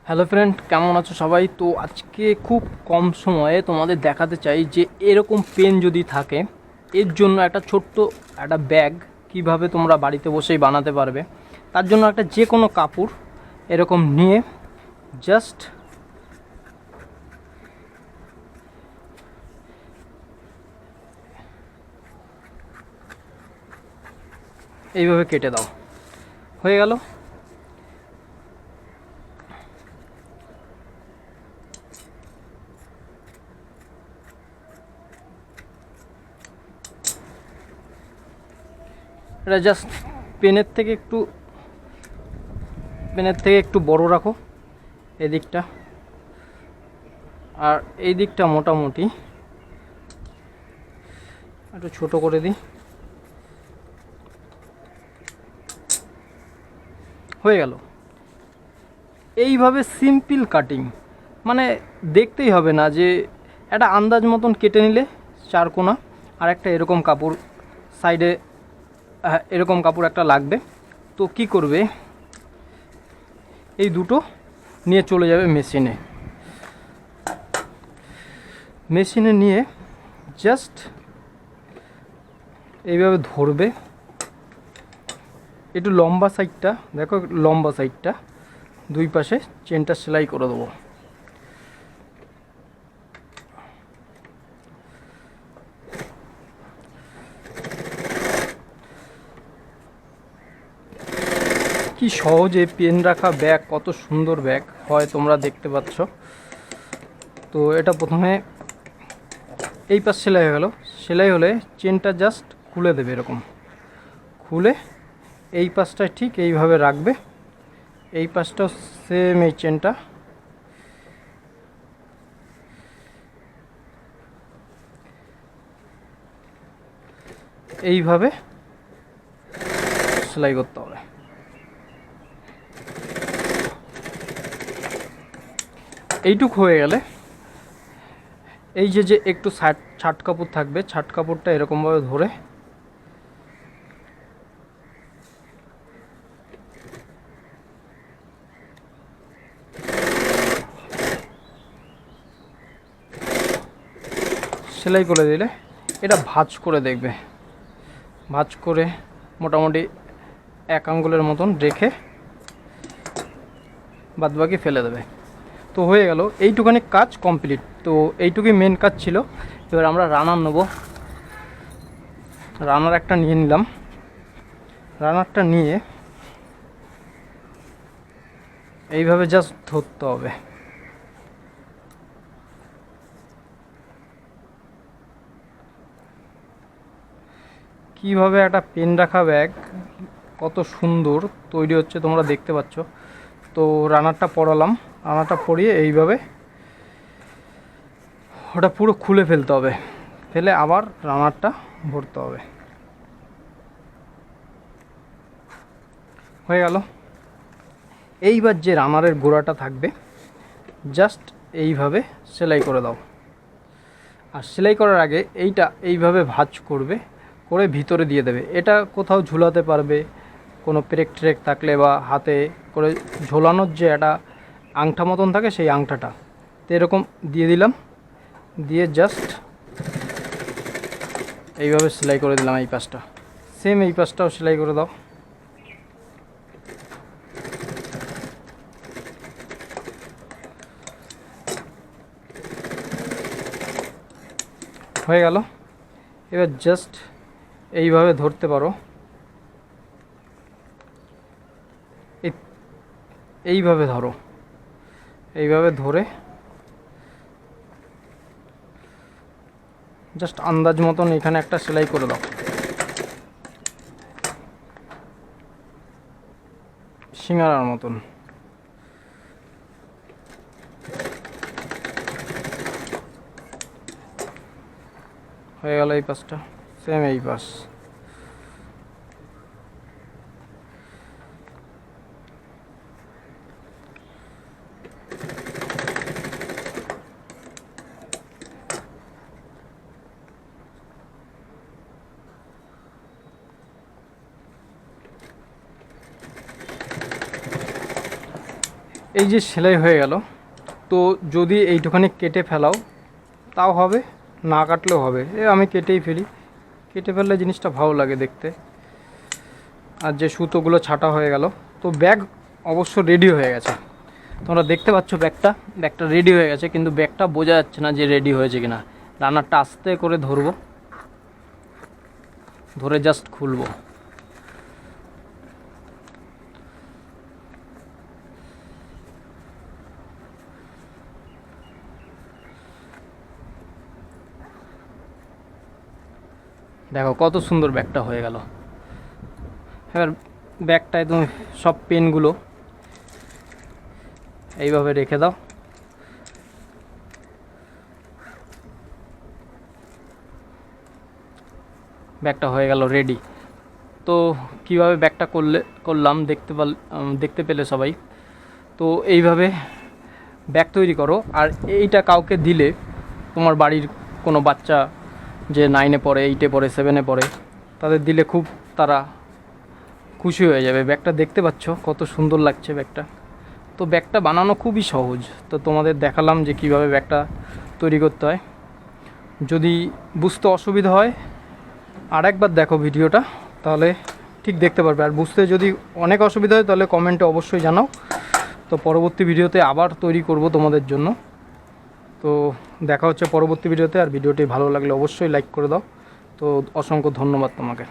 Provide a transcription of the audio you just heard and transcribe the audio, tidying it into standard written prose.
Hello friend, কেমন আছো সবাই? তো আজকে খুব কম সময়ে তোমাদের দেখাতে চাই যে এরকম পেন যদি থাকে, এর জন্য একটা ছোট্ট একটা ব্যাগ কিভাবে তোমরা বাড়িতে বসেই বানাতে পারবে। তার জন্য একটা যে কোনো কাপড় এরকম নিয়ে জাস্ট এইভাবে কেটে দাও, হয়ে গেল। এটা জাস্ট পেনের থেকে একটু বড় রাখো এদিকটা, আর এই দিকটা মোটামুটি একটু ছোট করে দিই, হয়ে গেল। এইভাবে সিম্পল কাটিং, মানে দেখতেই হবে না, যে একটা আন্দাজ মতন কেটে নিলে চার কোনা। আর একটা এরকম কাপড় সাইডে, এরকম কাপড় একটা লাগবে। তো কি করবে, এই দুটো নিয়ে চলে যাবে মেশিনে নিয়ে জাস্ট এইভাবে ধরবে। একটু লম্বা সাইডটা দেখো, লম্বা সাইডটা দুই পাশে চেনটা সেলাই করে দেবো। কি সহজে পেন রাখা ব্যাগ, কত সুন্দর ব্যাগ হয় তোমরা দেখতে পাচ্ছ। তো এটা প্রথমে এই পাশ সেলাই হয়ে গেল। সেলাই হলে চেনটা জাস্ট খুলে দেবে, এরকম খুলে এই পাশটা ঠিক এইভাবে রাখবে। এই পাশটাও সেম, এই চেনটা এইভাবে সেলাই করতে হবে। এইটুক হয়ে গেলে এই যে একটু ছাট কাপড় থাকবে, ছাট কাপড়টা এরকমভাবে ধরে সেলাই করে দিলে এটা ভাঁজ করে দেখবে, ভাঁজ করে মোটামুটি 1 আঙ্গুলের মতন রেখে বাদবাকি ফেলে দেবে। তো হয়ে গেল, এইটুখানি কাজ কমপ্লিট। তো এইটুকুই মেন কাজ ছিল। এবার আমরা রানার নেব। রানার একটা নিয়ে নিলাম। রানারটা নিয়ে এইভাবে জাস্ট ধরতে হবে। কিভাবে একটা পেন রাখা ব্যাগ কত সুন্দর তৈরি হচ্ছে তোমরা দেখতে পাচ্ছ। তো রানারটা পরালাম, রানারটা পরিয়ে এইভাবে ওটা পুরো খুলে ফেলতে হবে, ফেলে আবার রানারটা ভরতে হবে। হয়ে গেল। এইবার যে রানারের গোড়াটা থাকবে জাস্ট এইভাবে সেলাই করে দাও। আর সেলাই করার আগে এইটা এইভাবে ভাঁজ করবে, করে ভিতরে দিয়ে দেবে। এটা কোথাও ঝুলাতে পারবে, কোনো পেরেক ট্রেক থাকলে, বা হাতে করে ঝোলানোর যে একটা আংটা মতন থাকে সেই আংটাটা, তো এরকম দিয়ে দিলাম। দিয়ে জাস্ট এইভাবে সেলাই করে দিলাম। এই পাশটা সেম, এই পাশটাও সেলাই করে দাও। হয়ে গেল। এবার জাস্ট এইভাবে ধরতে পারো, এইভাবে ধরো, এইভাবে ধরে জাস্ট আন্দাজ মতন এখানে একটা সেলাই করে দাও, সিঙ্গারার মতন। হয়ে গেল। এই পাশটা সেম, এই পাশ। এই যে সেলাই হয়ে গেল, তো যদি এইটুখানি কেটে ফেলাও তাও হবে, না কাটলেও হবে। আমি কেটেই ফেলি, কেটে ফেললে জিনিসটা ভালো লাগে দেখতে। আর যে সুতোগুলো ছাটা হয়ে গেল, তো ব্যাগ অবশ্য রেডি হয়ে গেছে। তোমরা দেখতে পাচ্ছ ব্যাগটা রেডি হয়ে গেছে, কিন্তু ব্যাগটা বোঝা যাচ্ছে না যে রেডি হয়েছে কিনা। রানারটা আস্তে করে ধরবো, ধরে জাস্ট খুলবো। দেখো কত সুন্দর ব্যাগটা হয়ে গেল। এবার ব্যাগটায় তুমি সব পেনগুলো এইভাবে রেখে দাও। ব্যাগটা হয়ে গেল রেডি। তো কিভাবে ব্যাগটা করলাম দেখতে পেলে সবাই। তো এইভাবে ব্যাগ তৈরি করো। আর এইটা কাউকে দিলে, তোমার বাড়ির কোনো বাচ্চা যে 9-এ পড়ে, 8-এ পড়ে, 7-এ পড়ে, তাদের দিলে খুব তারা খুশি হয়ে যাবে। ব্যাগটা দেখতে পাচ্ছ কত সুন্দর লাগছে ব্যাগটা। তো ব্যাগটা বানানো খুবই সহজ। তো তোমাদের দেখালাম যে কিভাবে ব্যাগটা তৈরি করতে হয়। যদি বুঝতে অসুবিধা হয় আরেকবার দেখো ভিডিওটা, তাহলে ঠিক দেখতে পারবে। আর বুঝতে যদি অনেক অসুবিধা হয় তাহলে কমেন্টে অবশ্যই জানাও। তো পরবর্তী ভিডিওতে আবার তৈরি করব তোমাদের জন্য। তো দেখা হচ্ছে পরবর্তী ভিডিওতে। আর ভিডিওটি ভালো লাগলে অবশ্যই লাইক করে দাও। তো অসংখ্য ধন্যবাদ তোমাকে।